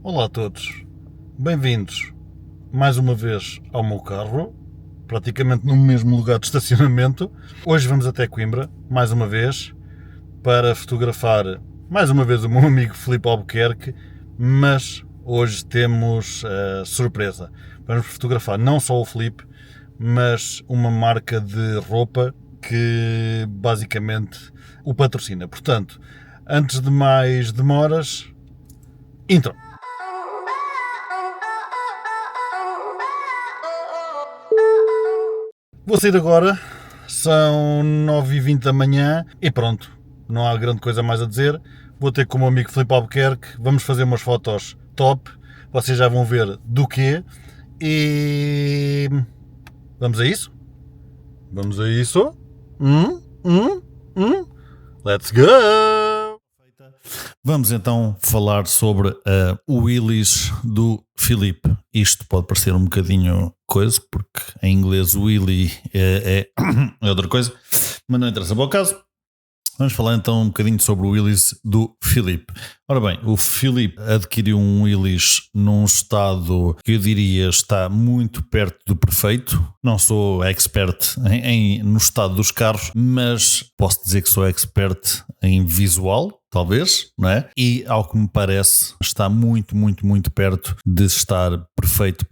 Olá a todos, bem-vindos mais uma vez ao meu carro, praticamente no mesmo lugar de estacionamento. Hoje vamos até Coimbra, mais uma vez, para fotografar mais uma vez o meu amigo Filipe Albuquerque, mas hoje temos surpresa. Vamos fotografar não só o Filipe, mas uma marca de roupa que basicamente o patrocina. Portanto, antes de mais demoras, intro. Vou sair agora, são 9h20 da manhã e pronto, não há grande coisa mais a dizer. Vou ter com o meu amigo Filipe Albuquerque, vamos fazer umas fotos top, vocês já vão ver do quê e vamos a isso? Vamos a isso? Let's go! Vamos então falar sobre o Willys do Filipe. Isto pode parecer um bocadinho coisa, porque em inglês o Willy é outra coisa, mas não interessa para o caso. Vamos falar então um bocadinho sobre o Willys do Filipe. Ora bem, o Filipe adquiriu um Willys num estado que eu diria está muito perto do perfeito. Não sou expert no estado dos carros, mas posso dizer que sou expert em visual, talvez, não é? E ao que me parece está muito perto de estar perfeito,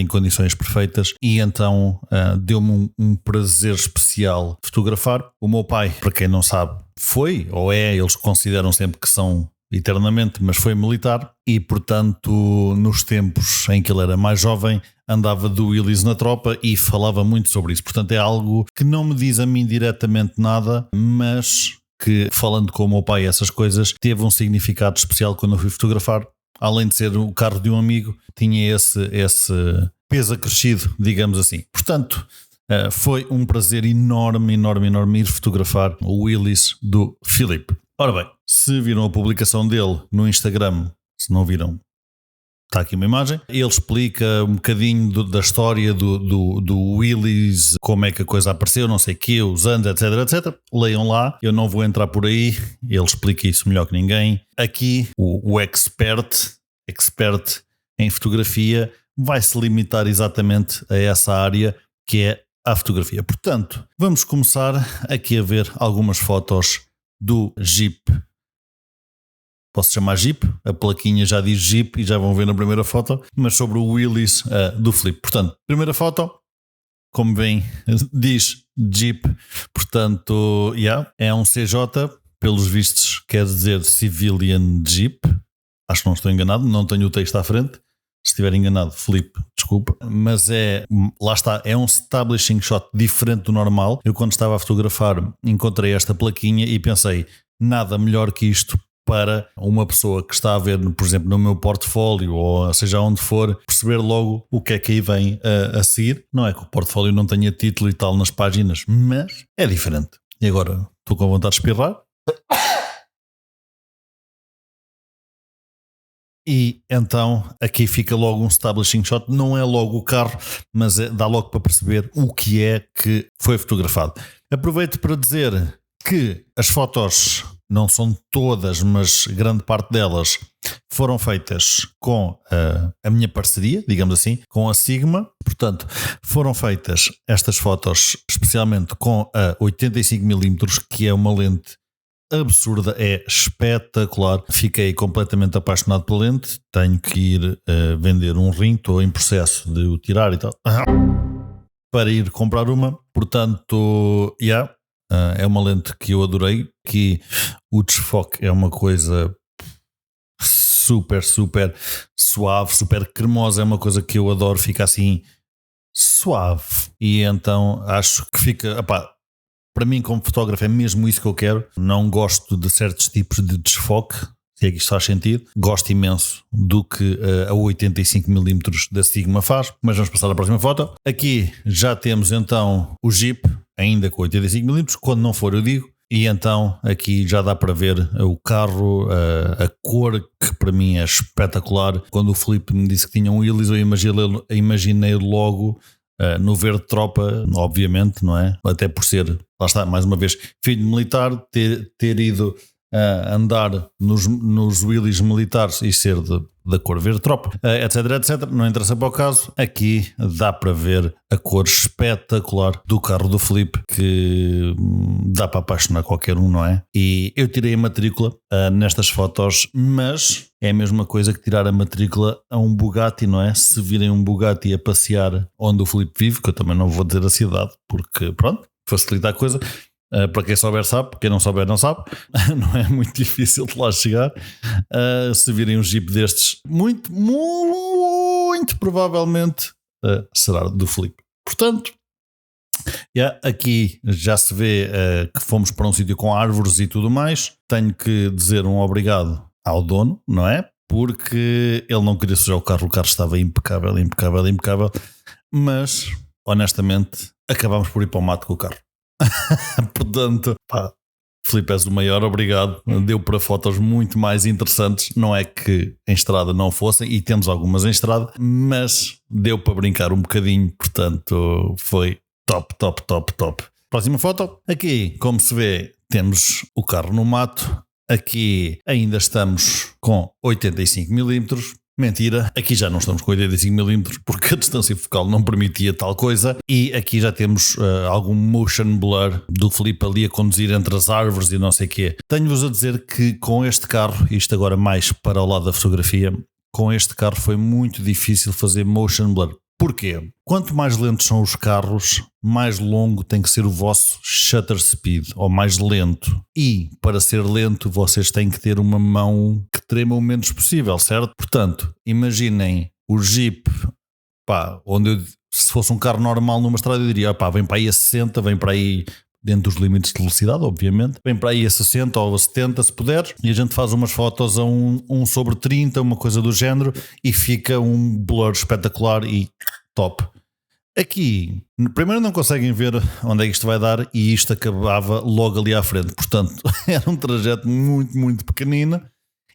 em condições perfeitas, e então deu-me um prazer especial fotografar. O meu pai, para quem não sabe, foi, ou é, eles consideram sempre que são eternamente, mas foi militar e portanto nos tempos em que ele era mais jovem andava do Willys na tropa e falava muito sobre isso. Portanto é algo que não me diz a mim diretamente nada, mas que, falando com o meu pai essas coisas, teve um significado especial quando eu fui fotografar. Além de ser o carro de um amigo, tinha esse peso acrescido, digamos assim. Portanto, foi um prazer enorme ir fotografar o Willys do Filipe. Ora bem, se viram a publicação dele no Instagram, se não viram, está aqui uma imagem. Ele explica um bocadinho da história do Willys, como é que a coisa apareceu, não sei o quê, os anos, etc. Leiam lá, eu não vou entrar por aí, ele explica isso melhor que ninguém. Aqui, o expert em fotografia vai se limitar exatamente a essa área que é a fotografia. Portanto, vamos começar aqui a ver algumas fotos do Jeep. Posso chamar Jeep? A plaquinha já diz Jeep e já vão ver na primeira foto, mas sobre o Willys do Filipe. Portanto, primeira foto, como bem diz Jeep, portanto, é um CJ, pelos vistos quer dizer Civilian Jeep, acho que não estou enganado, não tenho o texto à frente, se estiver enganado, Filipe, desculpa, mas lá está, é um establishing shot diferente do normal. Eu quando estava a fotografar encontrei esta plaquinha e pensei, nada melhor que isto para uma pessoa que está a ver, por exemplo, no meu portfólio ou seja onde for, perceber logo o que é que aí vem a seguir. Não é que o portfólio não tenha título e tal nas páginas, mas é diferente. E agora estou com vontade de espirrar. E então aqui fica logo um establishing shot, não é logo o carro, mas dá logo para perceber o que é que foi fotografado. Aproveito para dizer que as fotos não são todas, mas grande parte delas foram feitas com a minha parceria, digamos assim, com a Sigma. Portanto, foram feitas estas fotos especialmente com a 85mm, que é uma lente absurda, é espetacular. Fiquei completamente apaixonado pela lente. Tenho que ir vender um rim, estou em processo de o tirar e tal, para ir comprar uma. Portanto, é uma lente que eu adorei, que o desfoque é uma coisa super suave, super cremosa, é uma coisa que eu adoro, fica assim suave. E então acho que fica, para mim como fotógrafo é mesmo isso que eu quero. Não gosto de certos tipos de desfoque, se é que isto faz sentido. Gosto imenso do que a 85mm da Sigma faz, mas vamos passar à próxima foto. Aqui já temos então o Jeep, ainda com 85mm, quando não for eu digo. E então aqui já dá para ver o carro, a cor, que para mim é espetacular. Quando o Filipe me disse que tinha um Willys, eu imaginei logo no verde tropa, obviamente, não é? Até por ser, lá está, mais uma vez, filho militar, ter ido andar nos wheelies militares e ser da cor verde tropa, etc, etc. Não interessa para o caso. Aqui dá para ver a cor espetacular do carro do Filipe, que dá para apaixonar qualquer um, não é? E eu tirei a matrícula nestas fotos, mas é a mesma coisa que tirar a matrícula a um Bugatti, não é? Se virem um Bugatti a passear onde o Filipe vive, que eu também não vou dizer a cidade, porque pronto, facilita a coisa. Para quem souber sabe, quem não souber não sabe. Não é muito difícil de lá chegar. Se virem um Jeep destes, muito, muito provavelmente será do Filipe. Portanto, aqui já se vê que fomos para um sítio com árvores e tudo mais. Tenho que dizer um obrigado ao dono, não é? Porque ele não queria sujar o carro estava impecável, impecável, impecável. Mas, honestamente, acabámos por ir para o mato com o carro. Portanto, Filipe, és o maior, obrigado. Deu para fotos muito mais interessantes. Não é que em estrada não fossem, e temos algumas em estrada, mas deu para brincar um bocadinho. Portanto, foi top, top, top, top. Próxima foto. Aqui, como se vê, temos o carro no mato. Aqui ainda estamos com 85mm. Mentira, aqui já não estamos com 85mm porque a distância focal não permitia tal coisa, e aqui já temos algum motion blur do Filipe ali a conduzir entre as árvores e não sei o quê. Tenho-vos a dizer que com este carro, isto agora mais para o lado da fotografia, com este carro foi muito difícil fazer motion blur. Porquê? Quanto mais lentos são os carros, mais longo tem que ser o vosso shutter speed, ou mais lento. E para ser lento vocês têm que ter uma mão que trema o menos possível, certo? Portanto, imaginem o Jeep, se fosse um carro normal numa estrada eu diria, vem para aí a 60, vem para aí dentro dos limites de velocidade, obviamente, vem para aí a 60 ou a 70 se puder, e a gente faz umas fotos a 1/30, uma coisa do género, e fica um blur espetacular e top. Aqui, primeiro não conseguem ver onde é que isto vai dar, e isto acabava logo ali à frente, portanto era um trajeto muito, muito pequenino.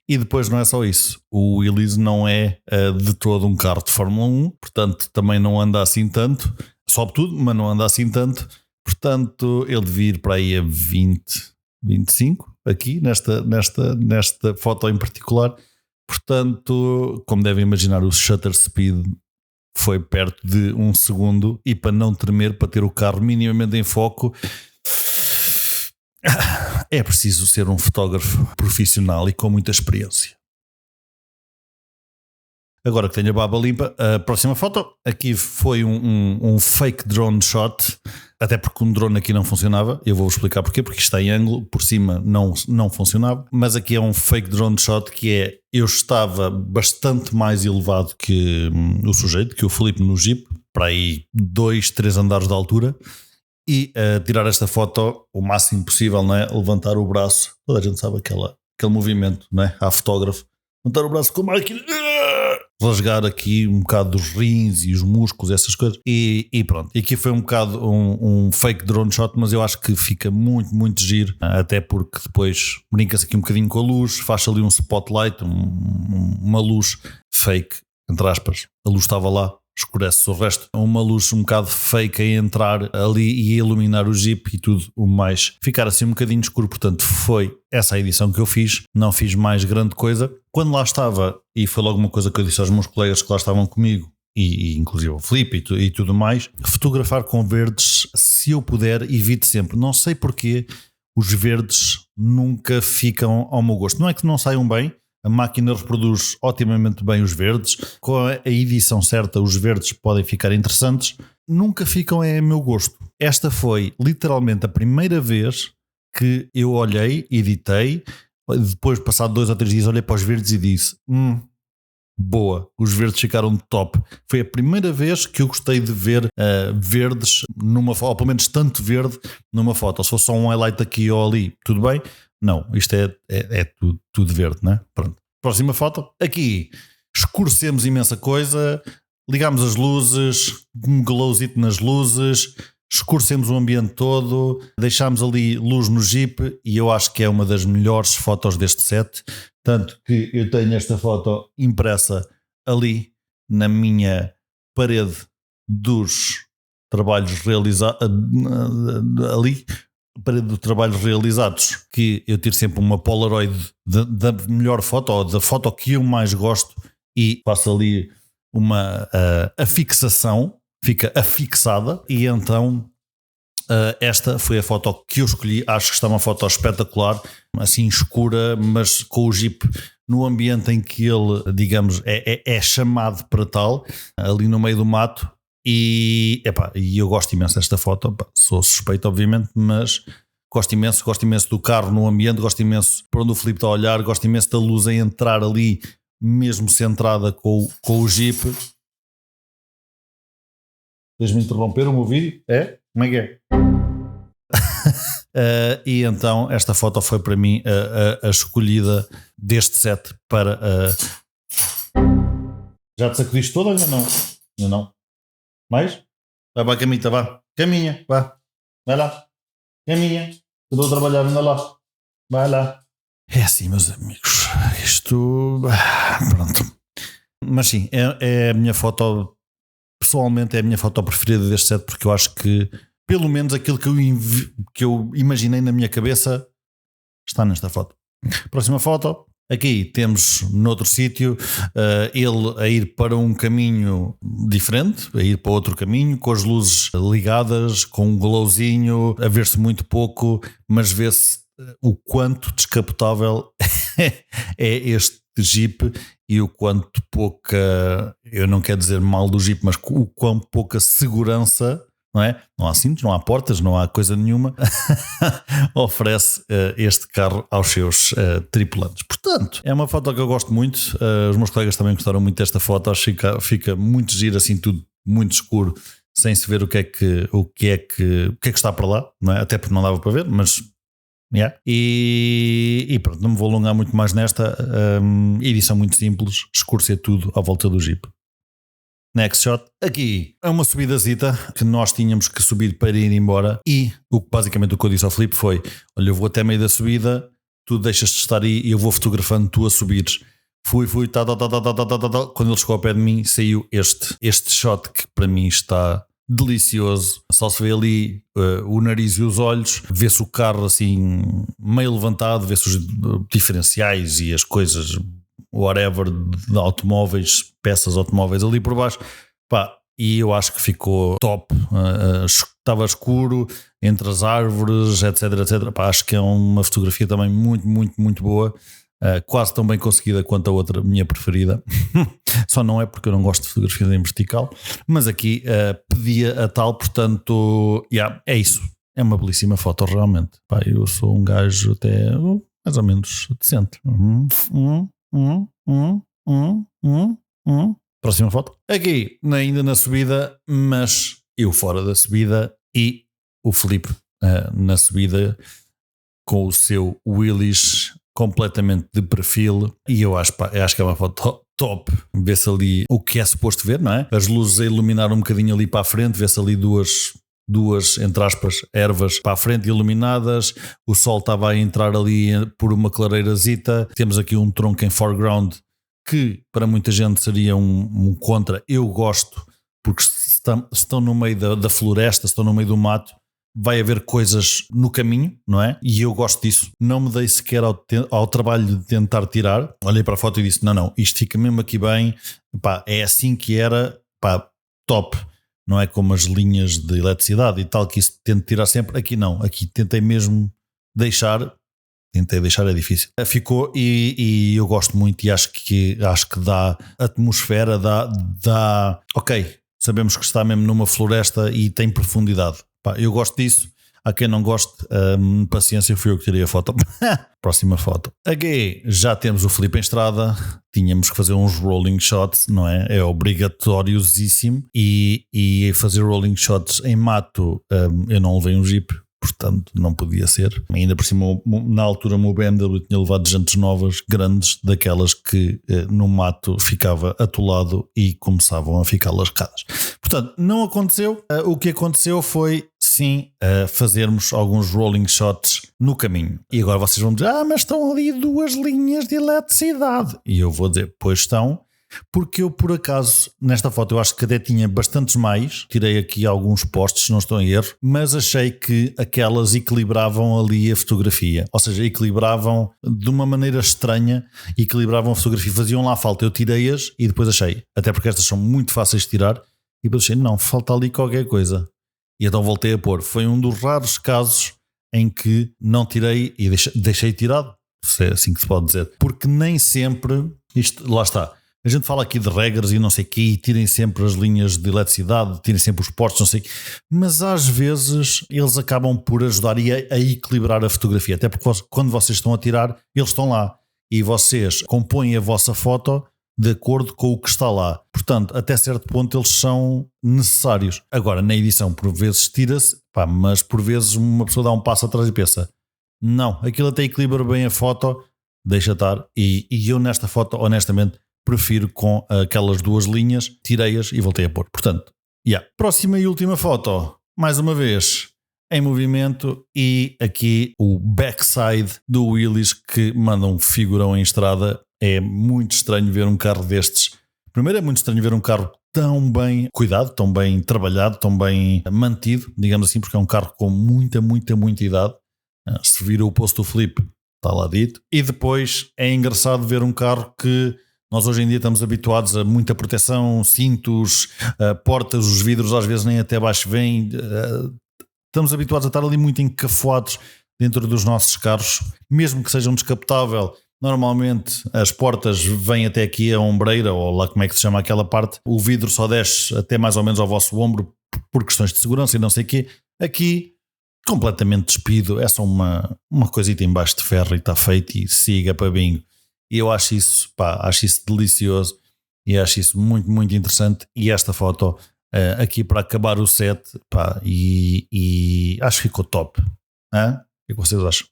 E depois não é só isso, o Willys não é de todo um carro de Fórmula 1, portanto também não anda assim tanto, sobe tudo, mas não anda assim tanto. Portanto, ele devia ir para aí a 20, 25, aqui, nesta foto em particular. Portanto, como devem imaginar, o shutter speed foi perto de 1 segundo, e para não tremer, para ter o carro minimamente em foco, é preciso ser um fotógrafo profissional e com muita experiência. Agora que tenho a baba limpa, a próxima foto, aqui foi um fake drone shot, até porque um drone aqui não funcionava. Eu vou explicar porquê, porque isto está em ângulo, por cima não funcionava, mas aqui é um fake drone shot que é, eu estava bastante mais elevado que o sujeito, que o Filipe no Jeep, para aí 2, 3 andares de altura, e tirar esta foto o máximo possível, não é? Levantar o braço, toda a gente sabe aquele movimento, não é? Há fotógrafo, levantar o braço com a máquina, rasgar aqui um bocado dos rins e os músculos, essas coisas, e pronto. E aqui foi um bocado um fake drone shot, mas eu acho que fica muito, muito giro, até porque depois brinca-se aqui um bocadinho com a luz, faz ali um spotlight, uma luz fake, entre aspas, a luz estava lá, escurece o resto, uma luz um bocado fake a entrar ali e a iluminar o Jeep e tudo o mais, ficar assim um bocadinho escuro. Portanto, foi essa a edição que eu fiz, não fiz mais grande coisa. Quando lá estava, e foi logo uma coisa que eu disse aos meus colegas que lá estavam comigo, e inclusive o Filipe e tudo mais, fotografar com verdes, se eu puder, evite sempre. Não sei porquê, os verdes nunca ficam ao meu gosto. Não é que não saiam bem, a máquina reproduz otimamente bem os verdes, com a edição certa os verdes podem ficar interessantes, nunca ficam a meu gosto. Esta foi literalmente a primeira vez que eu olhei, editei, depois passado 2 ou 3 dias olhei para os verdes e disse, boa, os verdes ficaram top. Foi a primeira vez que eu gostei de ver verdes numa foto, ou pelo menos tanto verde numa foto. Se fosse só um highlight aqui ou ali, tudo bem. Não, isto é tudo verde, né? Pronto. Próxima foto. Aqui escurecemos imensa coisa, ligamos as luzes, um glowzito nas luzes, escurecemos o ambiente todo, deixámos ali luz no Jeep, e eu acho que é uma das melhores fotos deste set. Tanto que eu tenho esta foto impressa ali na minha parede dos trabalhos realizados ali. parede de trabalhos realizados, que eu tiro sempre uma Polaroid da melhor foto, ou da foto que eu mais gosto, e faço ali uma afixação, fica afixada, e então esta foi a foto que eu escolhi. Acho que está uma foto espetacular, assim escura, mas com o Jeep no ambiente em que ele, digamos, é chamado para tal, ali no meio do mato. E eu gosto imenso desta foto. Sou suspeito, obviamente, mas gosto imenso do carro no ambiente, gosto imenso por onde o Filipe está a olhar, gosto imenso da luz a entrar ali, mesmo centrada com o Jeep. Queres-me interromper o meu vídeo? É? Como é que é? E então esta foto foi para mim a escolhida deste set para... Já te sacudiste toda ou ainda não? Ainda não? Mais? Vai para a camita, vá. Caminha, vá. Vai lá. Caminha. Estou a trabalhar, anda lá. Vai lá. É assim, meus amigos. Isto... Pronto. Mas sim, é a minha foto... Pessoalmente é a minha foto preferida deste set, porque eu acho que pelo menos aquilo que eu imaginei na minha cabeça está nesta foto. Próxima foto. Aqui temos noutro sítio ele a ir para um caminho diferente, a ir para outro caminho, com as luzes ligadas, com um glowzinho, a ver-se muito pouco, mas vê-se o quanto descapotável é este Jeep e o quanto pouca, eu não quero dizer mal do Jeep, mas o quão pouca segurança, não é? Não há cintos, não há portas, não há coisa nenhuma, oferece este carro aos seus tripulantes. Portanto, é uma foto que eu gosto muito. Os meus colegas também gostaram muito desta foto. Acho que fica muito giro, assim, tudo muito escuro, sem se ver o que é que está para lá, não é? Até porque não dava para ver, mas yeah. E pronto, não me vou alongar muito mais nesta edição muito simples, escurecer tudo à volta do Jeep. Next shot. Aqui é uma subidazita que nós tínhamos que subir para ir embora, e basicamente o que eu disse ao Filipe foi: olha, eu vou até meio da subida, tu deixas de estar aí e eu vou fotografando tu a subires. Fui, quando ele chegou ao pé de mim saiu este shot que para mim está delicioso. Só se vê ali o nariz e os olhos, vê-se o carro assim meio levantado, vê-se os diferenciais e as coisas whatever de automóveis, peças automóveis ali por baixo. E eu acho que ficou top. Estava escuro entre as árvores, etc. Acho que é uma fotografia também muito, muito, muito boa. Quase tão bem conseguida quanto a outra, minha preferida. Só não é porque eu não gosto de fotografia em vertical, mas aqui pedia a tal. Portanto, é isso. É uma belíssima foto realmente. Eu sou um gajo até mais ou menos decente. Próxima foto. Aqui ainda na subida, mas eu fora da subida e o Filipe na subida com o seu Willys completamente de perfil. E eu acho que é uma foto top. Vê-se ali o que é suposto ver, não é? As luzes a iluminar um bocadinho ali para a frente, vê-se ali duas, entre aspas, ervas para a frente iluminadas. O sol estava a entrar ali por uma clareirazita. Temos aqui um tronco em foreground que para muita gente seria um contra. Eu gosto, porque se estão no meio da floresta, se estão no meio do mato, vai haver coisas no caminho, não é? E eu gosto disso. Não me dei sequer ao trabalho de tentar tirar. Olhei para a foto e disse, não, isto fica mesmo aqui bem. É assim que era, top. Não é como as linhas de eletricidade e tal, que isso tento tirar sempre. Aqui não, aqui tentei mesmo deixar. Tentei deixar, é difícil. Ficou e eu gosto muito, e acho que dá atmosfera, dá. Ok, sabemos que está mesmo numa floresta e tem profundidade. Eu gosto disso. Há quem não goste, paciência, fui eu que tirei a foto. Próxima foto. Aqui já temos o Filipe em estrada. Tínhamos que fazer uns rolling shots, não é? É obrigatóriosíssimo. E fazer rolling shots em mato, eu não levei um Jeep, portanto não podia ser. Ainda por cima, na altura o meu BMW tinha levado jantes novas, grandes, daquelas que no mato ficava atolado e começavam a ficar lascadas. Portanto, não aconteceu. O que aconteceu foi, sim, fazermos alguns rolling shots no caminho. E agora vocês vão dizer, mas estão ali duas linhas de eletricidade. E eu vou dizer, pois estão, Porque eu, por acaso, nesta foto, eu acho que até tinha bastantes mais. Tirei aqui alguns postes, não estou em erro, mas achei que aquelas equilibravam ali a fotografia. Ou seja, equilibravam de uma maneira estranha, equilibravam a fotografia. Faziam lá falta. Eu tirei-as e depois achei, até porque estas são muito fáceis de tirar, e depois achei, não, falta ali qualquer coisa. E então voltei a pôr. Foi um dos raros casos em que não tirei e deixei tirado. Se é assim que se pode dizer. Porque nem sempre, isto, lá está. A gente fala aqui de regras e não sei o quê, e tirem sempre as linhas de eletricidade, tirem sempre os postos, não sei o quê, mas às vezes eles acabam por ajudar a equilibrar a fotografia, até porque quando vocês estão a tirar, eles estão lá e vocês compõem a vossa foto de acordo com o que está lá. Portanto, até certo ponto eles são necessários. Agora, na edição, por vezes tira-se, mas por vezes uma pessoa dá um passo atrás e pensa, não, aquilo até equilibra bem a foto, deixa estar, e eu nesta foto, honestamente, prefiro com aquelas duas linhas, tirei-as e voltei a pôr. Portanto, próxima e última foto, mais uma vez, em movimento, e aqui o backside do Willys que manda um figurão em estrada. É muito estranho ver um carro destes. Primeiro é muito estranho ver um carro tão bem cuidado, tão bem trabalhado, tão bem mantido, digamos assim, porque é um carro com muita idade. Se vira o posto do Filipe, está lá dito. E depois é engraçado ver um carro que nós hoje em dia estamos habituados a muita proteção, cintos, portas, os vidros às vezes nem até baixo vêm. Estamos habituados a estar ali muito encafuados dentro dos nossos carros, mesmo que seja um descapotável. Normalmente as portas vêm até aqui a ombreira, ou lá como é que se chama aquela parte. O vidro só desce até mais ou menos ao vosso ombro por questões de segurança e não sei o quê. Aqui, completamente despido, é só uma coisita embaixo de ferro e está feito e siga para bingo. E eu acho isso delicioso e acho isso muito interessante. E esta foto aqui para acabar o set, e acho que ficou top. O que vocês acham?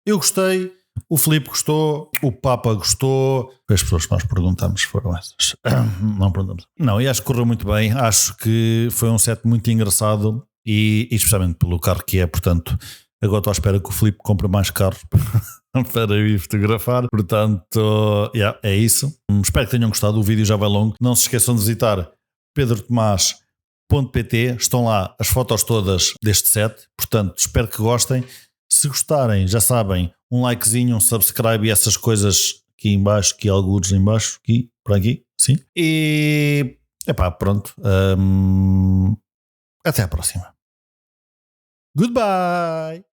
Eu gostei, o Filipe gostou, o Papa gostou. As pessoas que nós perguntamos foram essas. Não perguntamos. Não, e acho que correu muito bem. Acho que foi um set muito engraçado e especialmente pelo carro que é. Portanto, agora estou à espera que o Filipe compre mais carros para ir fotografar. Portanto, é isso. Espero que tenham gostado. O vídeo já vai longo. Não se esqueçam de visitar pedrotomás.pt. Estão lá as fotos todas deste set. Portanto, espero que gostem. Se gostarem, já sabem, um likezinho, um subscribe e essas coisas aqui em baixo, aqui alguns em baixo, aqui, por aqui, sim. E, pronto. Até à próxima. Goodbye!